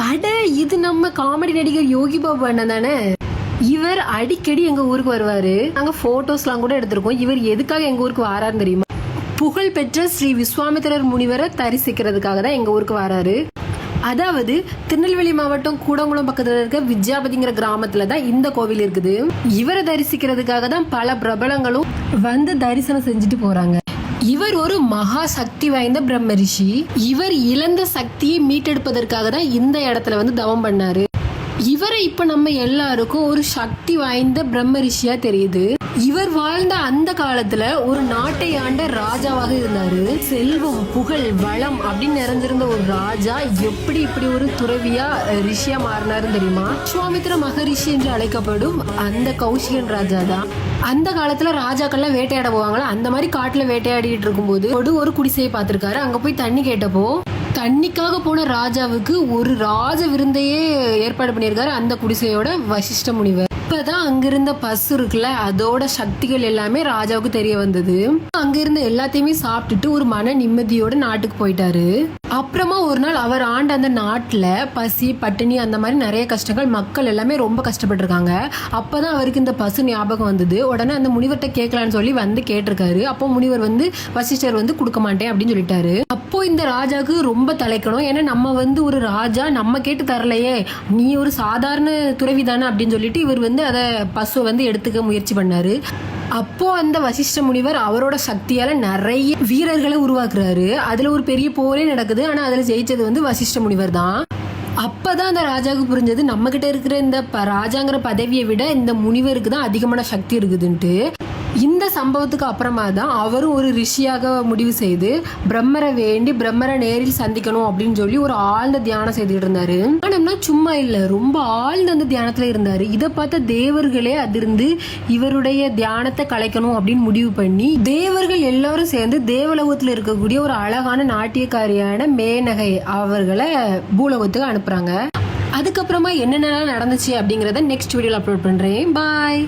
அட, இது நம்ம காமெடி நடிகர் யோகி பாபு அண்ணன் தானே. இவர் அடிக்கடி எங்க ஊருக்கு வருவாரு. நாங்க போட்டோஸ்லாம் கூட எடுத்திருக்கோம். இவர் எதுக்காக எங்க ஊருக்கு வராருன்னு தெரியுமா? புகழ்பெற்ற ஸ்ரீ விஸ்வாமித்திரர் முனிவரை தரிசிக்கிறதுக்காக தான் எங்க ஊருக்கு வராரு. அதாவது திருநெல்வேலி மாவட்டம் கூடங்குளம் பக்கத்துல இருக்க வித்யாபதிங்கிற கிராமத்துல தான் இந்த கோவில் இருக்குது. இவரை தரிசிக்கிறதுக்காக தான் பல பிரபலங்களும் வந்து தரிசனம் செஞ்சுட்டு போறாங்க. இவர் ஒரு மகா சக்தி வாய்ந்த பிரம்ம ரிஷி. இவர் இழந்த சக்தியை மீட்டெடுப்பதற்காக தான் இந்த இடத்துல வந்து தவம் பண்ணாரு. இவரை இப்ப நம்ம எல்லாருக்கும் ஒரு சக்தி வாய்ந்த பிரம்ம ரிஷியா தெரியுது. இவர் வாழ்ந்த அந்த காலத்துல ஒரு நாட்டை ஆண்ட ராஜாவாக இருந்தாரு. செல்வம், புகழ், வளம் அப்படின்னு நிறைஞ்சிருந்த ஒரு ராஜா எப்படி இப்படி ஒரு துறவியா ரிஷியா மாறினாருன்னு தெரியுமா? விஸ்வாமித்திர மகரிஷி என்று அழைக்கப்படும் அந்த கௌஷிகன் ராஜா தான். அந்த காலத்துல ராஜாக்கள்லாம் வேட்டையாட போவாங்களா, அந்த மாதிரி காட்டுல வேட்டையாடிட்டு இருக்கும்போது ஒரு குடிசையை பார்த்திருக்காரு. அங்க போய் தண்ணி கேட்டப்போ தண்ணிக்காக போன ராஜாவுக்கு ஒரு ராஜ விருந்தையே ஏற்பாடு பண்ணியிருக்காரு அந்த குடிசையோட வசிஷ்ட முனிவர். இப்பதான் அங்கிருந்த பசு இருக்குல்ல, அதோட சக்திகள் எல்லாமே ராஜாவுக்கு தெரிய வந்தது. அங்க இருந்த எல்லாத்தையுமே சாப்பிட்டுட்டு ஒரு மன நிம்மதியோட நாட்டுக்கு போயிட்டாரு. அப்புறமா ஒரு நாள் அவர் ஆண்ட அந்த நாட்டுல பசி, பட்டினி, அந்த மாதிரி நிறைய கஷ்டங்கள், மக்கள் எல்லாமே ரொம்ப கஷ்டப்பட்டு இருக்காங்க. அப்பதான் அவருக்கு இந்த பசு ஞாபகம் வந்தது. உடனே அந்த முனிவர்கிட்ட கேட்கலான்னு சொல்லி வந்து கேட்டிருக்காரு. அப்போ முனிவர் வந்து வசிஷ்டர் வந்து கொடுக்க மாட்டேன் அப்படின்னு சொல்லிட்டாரு. அப்போ இந்த ராஜாவுக்கு ரொம்ப தலைக்கணும். ஏன்னா நம்ம வந்து ஒரு ராஜா, நம்ம கேட்டு தரலையே, நீ ஒரு சாதாரண துறவி தானே அப்படின்னு சொல்லிட்டு இவர் வந்து அதை பசுவை வந்து எடுத்துக்க முயற்சி பண்ணாரு. அப்போ அந்த வசிஷ்ட முனிவர் அவரோட சக்தியால நிறைய வீரர்களை உருவாக்குறாரு. அதுல ஒரு பெரிய போரே நடக்குது. ஆனா அதுல ஜெயிச்சது வந்து வசிஷ்ட முனிவர் தான். அப்பதான் அந்த ராஜாவுக்கு புரிஞ்சது, நம்ம கிட்ட இருக்கிற இந்த ராஜாங்கிற பதவியை விட இந்த முனிவருக்கு தான் அதிகமான சக்தி இருக்குதுன்ட்டு. இந்த சம்பவத்துக்கு அப்புறமா தான் அவரும் ஒரு ரிஷியாக முடிவு செய்து பிரம்மரை வேண்டி பிரம்மரை நேரில் சந்திக்கணும் அப்படின்னு சொல்லி ஒரு ஆழ்ந்த தியானம் செய்துட்டு இருந்தாரு. ஆனா சும்மா இல்ல, ரொம்ப ஆழ்ந்த அந்த தியானத்துல இருந்தாரு. இதை பார்த்த தேவர்களே அதிர்ந்து இவருடைய தியானத்தை கலைக்கணும் அப்படின்னு முடிவு பண்ணி தேவர்கள் எல்லாரும் சேர்ந்து தேவலோகத்துல இருக்கக்கூடிய ஒரு அழகான நாட்டியக்காரியான மேனகை அவர்களை பூலோகத்துக்கு அனுப்புறாங்க. அதுக்கப்புறமா என்னென்ன நடந்துச்சு அப்படிங்கறத நெக்ஸ்ட் வீடியோல அப்லோட் பண்றேன். பாய்.